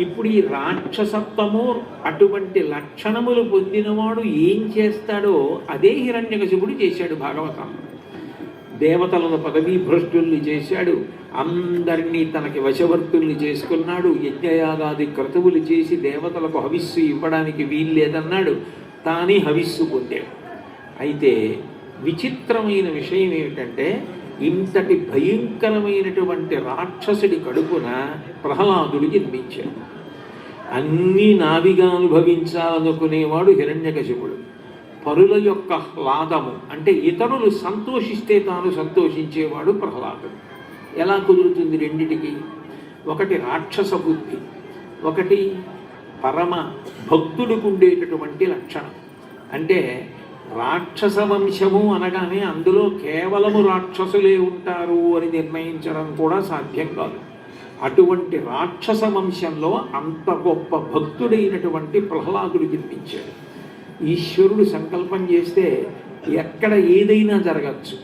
ఇప్పుడు ఈ రాక్షసత్వము అటువంటి లక్షణములు పొందినవాడు ఏం చేస్తాడో అదే హిరణ్యకశిపుడు చేశాడు భాగవతం. దేవతలను పదవీ భ్రష్టుల్ని చేశాడు, అందరినీ తనకి వశవర్తుల్ని చేసుకున్నాడు, యజ్ఞయాగాది క్రతువులు చేసి దేవతలకు హవిస్సు ఇవ్వడానికి వీల్లేదన్నాడు, తానే హవిస్సు పొందాడు. అయితే విచిత్రమైన విషయం ఏమిటంటే ఇంతటి భయంకరమైనటువంటి రాక్షసుడి కడుపున ప్రహ్లాదుడు జన్మించాడు. అన్నీ నావిగా అనుభవించాలనుకునేవాడు హిరణ్యకశిపుడు. పరుల యొక్క హ్లాదము అంటే ఇతరులు సంతోషిస్తే తాను సంతోషించేవాడు ప్రహ్లాదుడు. ఎలా కుదురుతుంది రెండిటికి? ఒకటి రాక్షస బుద్ధి, ఒకటి పరమ భక్తుడికి ఉండేటటువంటి లక్షణం. అంటే రాక్షస వంశము అనగానే అందులో కేవలము రాక్షసులే ఉంటారు అని నిర్ణయించడం కూడా సాధ్యం కాదు. అటువంటి రాక్షస వంశంలో అంత గొప్ప భక్తుడైనటువంటి ప్రహ్లాదుడు జన్మించాడు. ఈశ్వరుడు సంకల్పం చేస్తే ఎక్కడ ఏదైనా జరగచ్చు.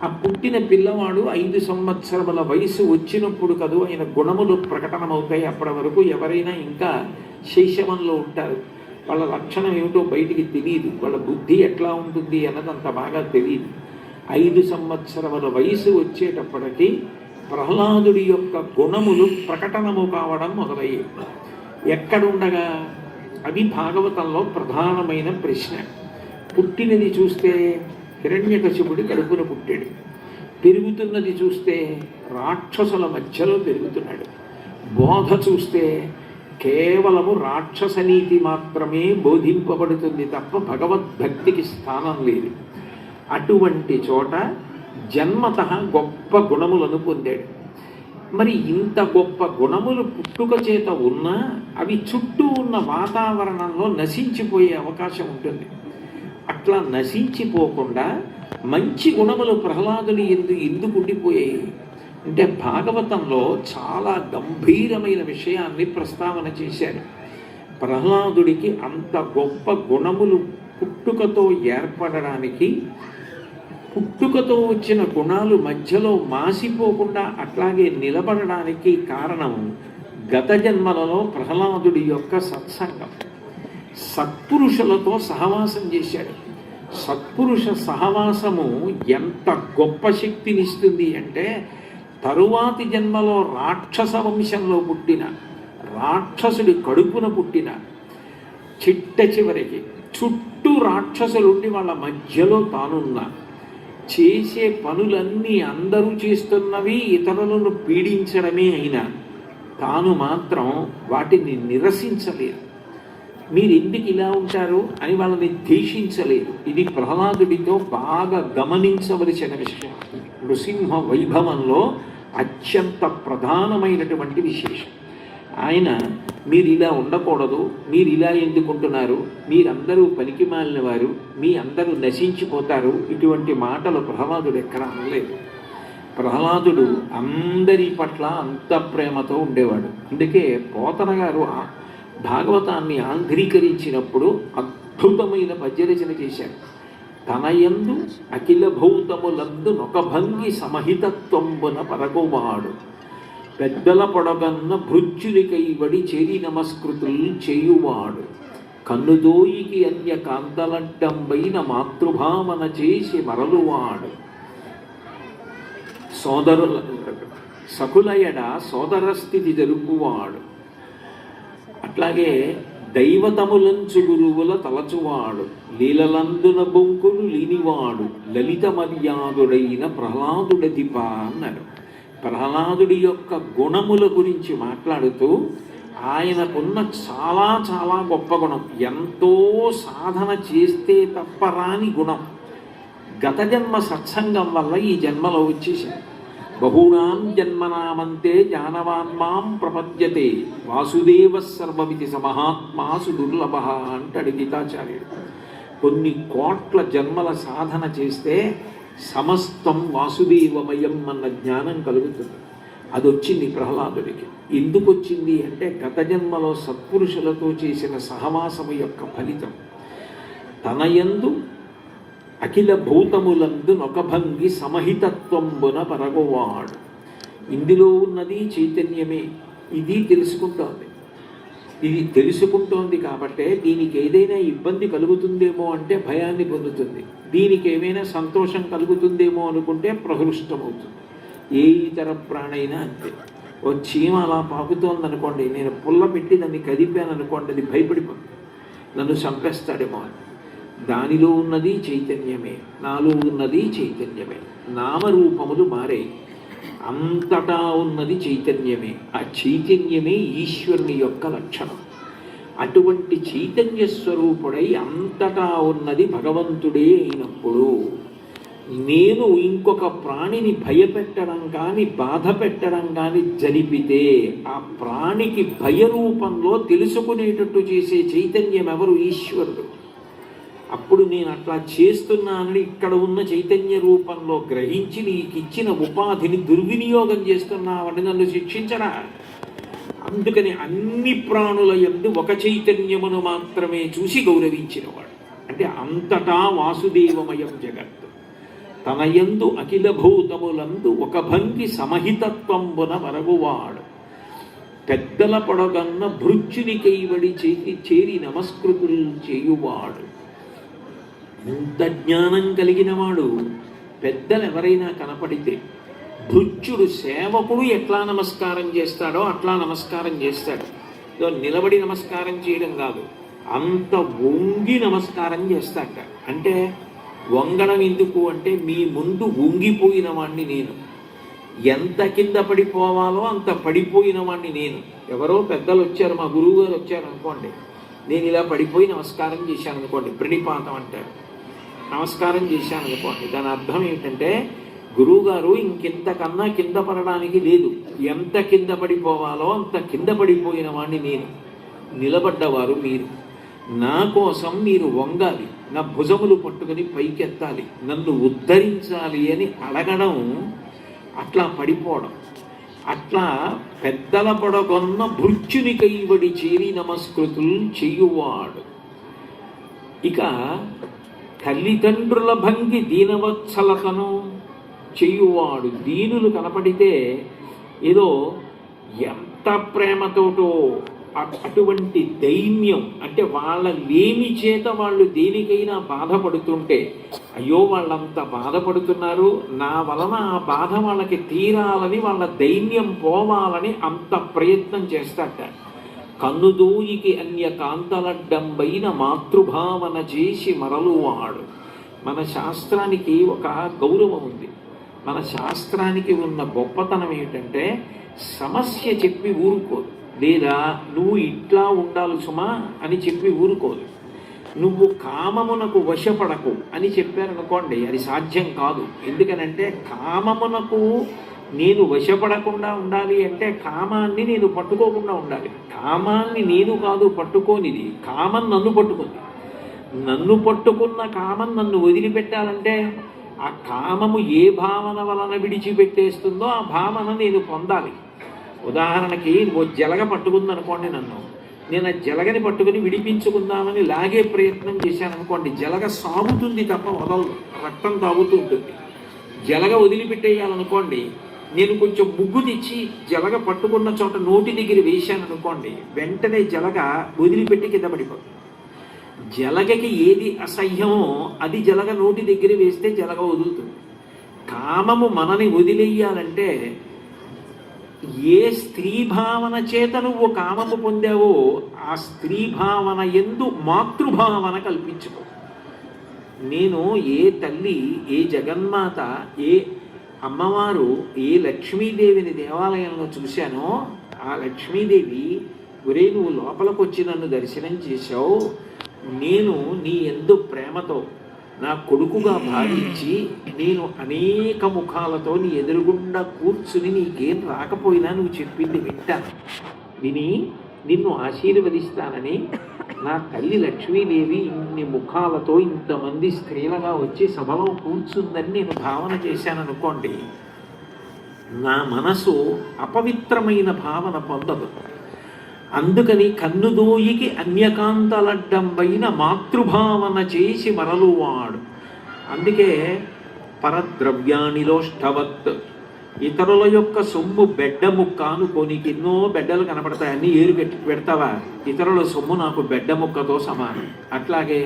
ఆ పుట్టిన పిల్లవాడు 5 సంవత్సరముల వయసు వచ్చినప్పుడు కదూ ఆయన గుణములు ప్రకటనమవుతాయి. అప్పటి వరకు ఎవరైనా ఇంకా శైశవంలో ఉంటారు, వాళ్ళ లక్షణం ఏమిటో బయటికి తెలియదు, వాళ్ళ బుద్ధి ఎట్లా ఉంటుంది అన్నది అంత బాగా తెలియదు. 5 సంవత్సరముల వయసు వచ్చేటప్పటికీ ప్రహ్లాదుడి యొక్క గుణములు ప్రకటనము కావడం మొదలయ్యాయి. ఎక్కడుండగా? అది భాగవతంలో ప్రధానమైన ప్రశ్న. పుట్టినది చూస్తే హిరణ్యకశిపుడి కడుపున పుట్టాడు, పెరుగుతున్నది చూస్తే రాక్షసుల మధ్యలో పెరుగుతున్నాడు. బోధ చూస్తే కేవలము రాక్షస నీతి మాత్రమే బోధింపబడుతుంది తప్ప భగవద్భక్తికి స్థానం లేదు. అటువంటి చోట జన్మతః గొప్ప గుణములను పొందాడు. మరి ఇంత గొప్ప గుణములు పుట్టుక చేత ఉన్నా అవి చుట్టూ ఉన్న వాతావరణంలో నశించిపోయే అవకాశం ఉంటుంది. అట్లా నశించిపోకుండా మంచి గుణములు ప్రహ్లాదుని ఎందుకు ఉండిపోయాయి అంటే భాగవతంలో చాలా గంభీరమైన విషయాన్ని ప్రస్తావన చేశారు. ప్రహ్లాదుడికి అంత గొప్ప గుణములు పుట్టుకతో ఏర్పడడానికి, పుట్టుకతో వచ్చిన గుణాలు మధ్యలో మాసిపోకుండా అట్లాగే నిలబడడానికి కారణం గత జన్మలలో ప్రహ్లాదుడి యొక్క సత్సంగం. సత్పురుషులతో సహవాసం చేశాడు. సత్పురుష సహవాసము ఎంత గొప్ప శక్తినిస్తుంది అంటే తరువాతి జన్మలో రాక్షస వంశంలో పుట్టిన రాక్షసుడి కడుపున పుట్టిన చిట్ట చివరికి చుట్టూ రాక్షసులుండి వాళ్ళ మధ్యలో తానున్నా చేసే పనులన్నీ అందరూ చేస్తున్నవి ఇతరులను పీడించడమే అయినా తాను మాత్రం వాటిని నిరసించలేదు. మీరు ఎందుకు ఇలా ఉంటారు అని వాళ్ళని ద్వేషించలేదు. ఇది ప్రహ్లాదుడితో బాగా గమనించవలసిన విషయం. నృసింహ వైభవంలో అత్యంత ప్రధానమైనటువంటి విశేషం. ఆయన మీరు ఇలా ఉండకూడదు, మీరు ఇలా ఎందుకుంటున్నారు, మీరందరూ పనికి మాలిన వారు, మీ అందరూ నశించిపోతారు, ఇటువంటి మాటలు ప్రహ్లాదుడు ఎక్కడ అనలేదు. ప్రహ్లాదుడు అందరి పట్ల అంత ప్రేమతో ఉండేవాడు. అందుకే పోతన గారు భాగవతాన్ని ఆంధ్రీకరించినప్పుడు అద్భుతమైన పద్యరచన చేశారు. తనయందు అఖిల భౌతములందు నొకభంగి సమహితత్వంబున పరగువాడు, పెద్దల పొడగన్న భృత్యులికైవడి చేరి నమస్కృతులు చేయువాడు, కన్నుదోయికి అన్య కాంతలడ్డంబైన మాతృభావన చేసి మరలువాడు, సకులయడ సోదర స్థితి జరుపువాడు, అట్లాగే దైవతములంచు గురువుల తలచువాడు, లీలలందున బొంకులు లేనివాడు, లలిత మర్యాదుడైన ప్రహ్లాదుడదిప అన్నారు. ప్రహ్లాదుడి యొక్క గుణముల గురించి మాట్లాడుతూ ఆయనకున్న చాలా చాలా గొప్ప గుణం, ఎంతో సాధన చేస్తే తప్ప రాని గుణం, గత జన్మ సత్సంగం వల్ల ఈ జన్మలో వచ్చేసింది. బహూనాం జన్మనామంతే జ్ఞానవాన్మాం ప్రపద్యతే వాసుదేవ సర్వమితి సమహాత్మాసు దుర్లభ అంటాడు గీతాచార్యుడు. కొన్ని కోట్ల జన్మల సాధన చేస్తే సమస్తం వాసుదేవమయం అన్న జ్ఞానం కలుగుతుంది. అది వచ్చింది ప్రహ్లాదుడికి. ఎందుకు వచ్చింది అంటే గత జన్మలో సత్పురుషులతో చేసిన సహవాసము యొక్క ఫలితం. తనయందు అఖిల భూతములందు నొకభంగి సమహితత్వంబున పరగువాడు. ఇందులో ఉన్నది చైతన్యమే, ఇది తెలుసుకుంటోంది. ఇది తెలుసుకుంటోంది కాబట్టే దీనికి ఏదైనా ఇబ్బంది కలుగుతుందేమో అంటే భయాన్ని పొందుతుంది, దీనికి ఏమైనా సంతోషం కలుగుతుందేమో అనుకుంటే ప్రహృష్టమవుతుంది. ఏ ఇతర ప్రాణైనా అంతే. ఓ చీమ అలా పాకుతోందనుకోండి, నేను పుల్ల పెట్టి దాన్ని కదిపాను అనుకోండి, అది భయపడిపోతుంది, నన్ను చంపేస్తాడేమో అని. దానిలో ఉన్నది చైతన్యమే, నాలో ఉన్నది చైతన్యమే. నామరూపములు మారే, అంతటా ఉన్నది చైతన్యమే. ఆ చైతన్యమే ఈశ్వరుని యొక్క లక్షణం. అటువంటి చైతన్య స్వరూపుడై అంతటా ఉన్నది భగవంతుడే అయినప్పుడు నేను ఇంకొక ప్రాణిని భయపెట్టడం కానీ బాధ పెట్టడం కానీ జరిపితే ఆ ప్రాణికి భయరూపంలో తెలుసుకునేటట్టు చేసే చైతన్యం ఎవరు? ఈశ్వరుడు. అప్పుడు నేను అట్లా చేస్తున్నానని ఇక్కడ ఉన్న చైతన్య రూపంలో గ్రహించి నీకు ఇచ్చిన ఉపాధిని దుర్వినియోగం చేస్తున్నావని నన్ను శిక్షించరా. అందుకని అన్ని ప్రాణుల యందు ఒక చైతన్యమును మాత్రమే చూసి గౌరవించినవాడు. అంటే అంతటా వాసుదేవమయం జగత్, తన యందు అఖిల భూతములందు ఒక భంగి సమహితత్వంబున వరగువాడు. పెద్దల పొడగన్న భృత్యుని కైవడి చేరి నమస్కృతులు చేయువాడు. ఇంత జ్ఞానం కలిగిన వాడు పెద్దలు ఎవరైనా కనపడితే భృత్యుడు సేవకుడు ఎట్లా నమస్కారం చేస్తాడో అట్లా నమస్కారం చేస్తాడు. నిలబడి నమస్కారం చేయడం కాదు, అంత వంగి నమస్కారం చేస్తాట. అంటే వంగడం ఎందుకు అంటే మీ ముందు వంగిపోయిన వాణ్ణి నేను, ఎంత కింద పడిపోవాలో అంత పడిపోయిన వాణ్ణి నేను. ఎవరో పెద్దలు వచ్చారు, మా గురువు గారు వచ్చారు అనుకోండి, నేను ఇలా పడిపోయి నమస్కారం చేశాను అనుకోండి, ప్రణిపాతం అంటారు. నమస్కారం చేశాను అనుకోండి, దాని అర్థం ఏమిటంటే గురువుగారు ఇంకెంతకన్నా కింద పడడానికి లేదు, ఎంత కింద పడిపోవాలో అంత కింద పడిపోయిన వాడిని నేను, నిలబడ్డవారు మీరు, నా కోసం మీరు వంగాలి, నా భుజములు పట్టుకుని పైకెత్తాలి, నన్ను ఉద్ధరించాలి అని అడగడం, అట్లా పడిపోవడం. అట్లా పెద్దల పడగొన్న భృత్యుని కైవడి చేరి నమస్కృతులు చెయ్యువాడు. ఇక తల్లిదండ్రుల భంగి దీనవత్సలతను చెయ్యువాడు. దీనులు కనపడితే ఏదో ఎంత ప్రేమతోటో అటువంటి దైన్యం, అంటే వాళ్ళ లేమి చేత వాళ్ళు దేనికైనా బాధపడుతుంటే, అయ్యో వాళ్ళంత బాధపడుతున్నారు, నా వలన ఆ బాధ వాళ్ళకి తీరాలని, వాళ్ళ దైన్యం పోవాలని అంత ప్రయత్నం చేస్తాట. కన్నుదోయికి అన్య కాంతలడ్డంబైన మాతృభావన చేసి మరలువాడు. మన శాస్త్రానికి ఒక గౌరవం ఉంది. మన శాస్త్రానికి ఉన్న గొప్పతనం ఏమిటంటే సమస్య చెప్పి ఊరుకోదు, లేదా నువ్వు ఇట్లా ఉండాలి సుమా అని చెప్పి ఊరుకోదు. నువ్వు కామమునకు వశపడకు అని చెప్పారనుకోండి, అది సాధ్యం కాదు. ఎందుకనంటే కామమునకు నేను వశపడకుండా ఉండాలి అంటే కామాన్ని నేను పట్టుకోకుండా ఉండాలి. కామాన్ని నేను కాదు పట్టుకోనిది, కామం నన్ను పట్టుకుంది. నన్ను పట్టుకున్న కామం నన్ను వదిలిపెట్టాలంటే ఆ కామము ఏ భావన వలన విడిచిపెట్టేస్తుందో ఆ భావన నేను పొందాలి. ఉదాహరణకి ఓ జలగ పట్టుకుందనుకోండి నన్ను, నేను ఆ జలగని పట్టుకుని విడిపించుకుందామని లాగే ప్రయత్నం చేశాను అనుకోండి, జలగ సాగుతుంది తప్ప వదలదు, రక్తం తాగుతూ ఉంటుంది. జలగ వదిలిపెట్టేయాలనుకోండి, నేను కొంచెం ముగ్గు తెచ్చి జలగ పట్టుకున్న చోట నోటి దగ్గర వేశాను అనుకోండి, వెంటనే జలగ వదిలిపెట్టి కింద పడిపోతుంది. జలగకి ఏది అసహ్యమో అది జలగ నోటి దగ్గర వేస్తే జలగ వదులుతుంది. కామము మనని వదిలేయాలంటే ఏ స్త్రీ భావన చేత నువ్వు కామము పొందావో ఆ స్త్రీ భావన యందు మాతృభావన కల్పించుకో. నేను ఏ తల్లి, ఏ జగన్మాత, ఏ అమ్మవారు, ఏ లక్ష్మీదేవిని దేవాలయంలో చూశానో ఆ లక్ష్మీదేవి, ఒరే నువ్వు లోపలికి వచ్చి నన్ను దర్శనం చేశావు, నేను నీ యందు ప్రేమతో నా కొడుకుగా భావించి నేను అనేక ముఖాలతో నీ ఎదురుగుండా కూర్చుని నీకేం రాకపోయినా నువ్వు చెప్పింది వింటాను, విని నిన్ను ఆశీర్వదిస్తానని నా తల్లి లక్ష్మీదేవి ఇన్ని ముఖాలతో ఇంతమంది స్త్రీలుగా వచ్చి సభలో కూర్చుందని నేను భావన చేశాననుకోండి, నా మనసు అపవిత్రమైన భావన పొందదు. అందుకని కన్నుదోయికి అన్యకాంతలడ్డంబైన మాతృభావన చేసి మరలువాడు. అందుకే పరద్రవ్యానిలోష్టవత్ ఇతరుల యొక్క సొమ్ము బెడ్డ ముక్క అనుకో, నీకు ఎన్నో బెడ్డలు కనపడతాయి, అన్నీ ఏరు పెడతావా? ఇతరుల సొమ్ము నాకు బెడ్డ ముక్కతో సమానం. అట్లాగే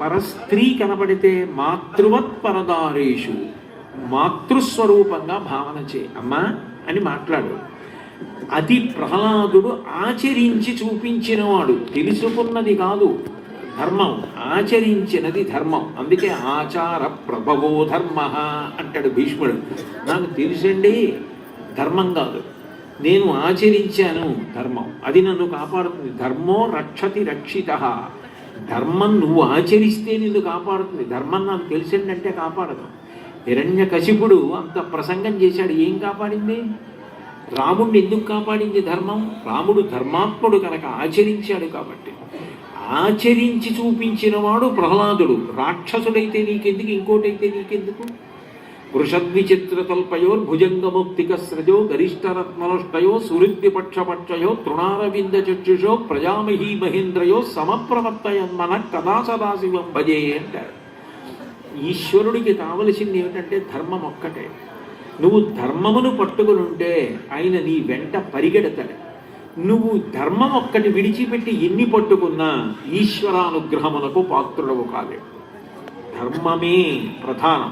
పరస్త్రీ కనపడితే మాతృవత్ పరదారేషు, మాతృస్వరూపంగా భావన చే అమ్మా అని మాట్లాడు. అది ప్రహ్లాదుడు ఆచరించి చూపించినవాడు, తెలుసుకున్నది కాదు ధర్మం, ఆచరించినది ధర్మం. అందుకే ఆచార ప్రభవో ధర్మ అంటాడు భీష్ముడు. నాకు తెలుసండి ధర్మం కాదు, నేను ఆచరించాను ధర్మం, అది నన్ను కాపాడుతుంది. ధర్మో రక్షతి రక్షిత, ధర్మం నువ్వు ఆచరిస్తే నిన్ను కాపాడుతుంది, ధర్మం నాకు తెలిసింది అంటే కాపాడదు. హిరణ్యకశిపుడు అంత ప్రసంగం చేశాడు, ఏం కాపాడింది? రాముడిని ఎందుకు కాపాడింది ధర్మం? రాముడు ధర్మాత్ముడు కనుక ఆచరించాడు కాబట్టి. ఆచరించి చూపించిన వాడు ప్రహ్లాదుడు. రాక్షసుడైతే నీకెందుకు, ఇంకోటైతే నీకెందుకు? వృషద్విచిత్రతల్పయోర్భుజంగముక్తికస్రజో గరిష్టరత్నలుష్టయో సుహృద్విపక్షపక్షయో తృణారవింద చక్షుషో ప్రజామహీ మహేంద్రయో సమప్రవర్తయన్మన కదా సదాశివం భజే అంటారు. ఈశ్వరుడికి కావలసింది ఏమిటంటే ధర్మం ఒక్కటే. నువ్వు ధర్మమును పట్టుకుని ఉంటే ఆయన నీ వెంట పరిగెడతాడు. నువ్వు ధర్మం ఒక్కటి విడిచిపెట్టి ఎన్ని పట్టుకున్నా ఈశ్వరానుగ్రహమునకు పాత్రుడవు కాలేవు. ధర్మమే ప్రధానం.